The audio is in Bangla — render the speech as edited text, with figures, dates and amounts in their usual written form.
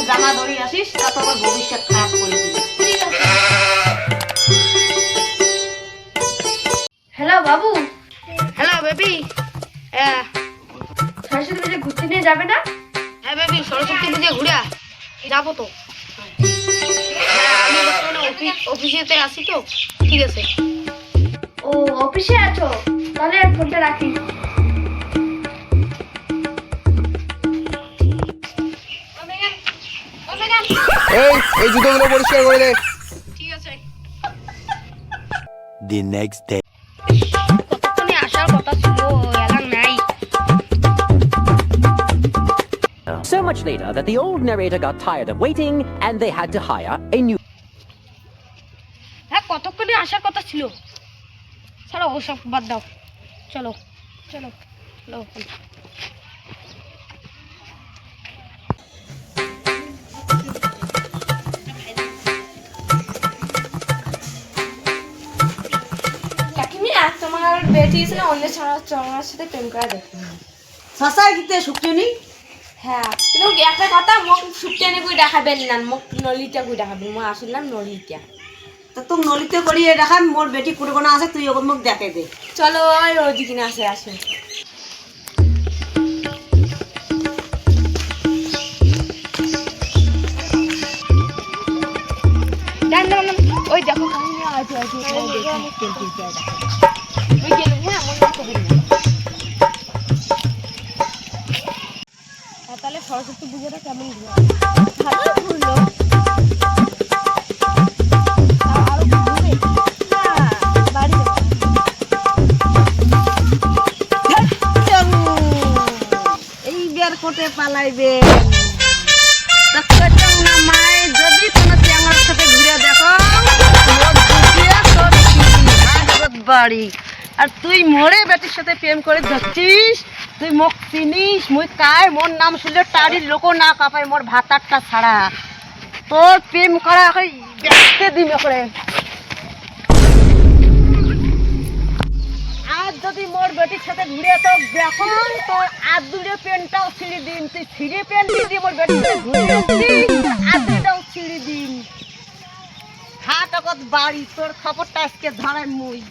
জানা ধরে আসিস তা তো আমার ভবিষ্যৎ খারাপ করে দিবি। হ্যালো বাবু, হ্যালো বেবি। হ্যাঁ সরস্বতী পুজো ঘুরতে নিয়ে যাবে না? হ্যাঁ বেবি, সরস্বতী পুজো ঘুরা যাবো তো। হ্যাঁ আমি বর্তমানে অফিসেতে আছি তো। ঠিক আছে। ও অফিসে আছো, তাহলে ফোনটা রাখি। এই জুতোগুলো পরিষ্কার করে দে। ঠিক আছে। The next day. কতক্ষণে আসার কথা ছিল, এলাম নাই। So much later that the old narrator got tired of waiting and they had to hire a new. হ্যাঁ কতক্ষণে আসার কথা ছিল। ছাড়ো ওসব বাদ দাও, চলো চলো চলো। কাকিমিয়া, তোমার বেটি এসে অন্য চড়ার সাথে প্রেম করা দেখি। সসাই দিতে শুকিনি। হ্যাঁ, কিন্তু একটা কথা, মোক সুপ্তানি কই দেখাবেন না, মোক নলিতা কই দেখাবেন। মই আসলাম নলিতা। তো তোক নলিতে করিয়ে দেখাম, মোর বেটি কুড়গোনা আছে, তুই ওকে মোক দেখে দে। চলো ওই রোজি কিনে আসে আসে। ওই দেখো কাকিমিয়া, আছে আছে ওই দেখি ওই গেল। হ্যাঁ মনে করতে তাহলে সরস্বতী পুজোটা কেমন ঘুরলো? ভালো ঘুরলো। আরো ঘুরবে না, বাড়ি এই বের কোটে পালাইবে মায় যদি কোনো চ্যাংড়ার সাথে ঘুরে দেখো বাড়ি। আর তুই মোরে বেটির সাথে প্রেম করে যাচ্ছিস, তুই মোক চিনিস, মুই কায় মোর নাম শুনলে টাড়ির লোকও না কাঁপায় মোর ভাতারটা ছাড়া। তোর প্রেম করা এখন দেখতে দিবে করে। আর যদি মোর বেটির সাথে ঘুরে তো দেখো, তোর আদুরে পেনটাও ছিঁড়ে দিন। তুই ছিঁড়ে পেন দিয়ে মোর বেটির সাথে ঘুরে আদুরেটাও ছিঁড়ে দিন। হাট আগত বাড়ি, তোর খবরটা আজকে ধরাই মুই।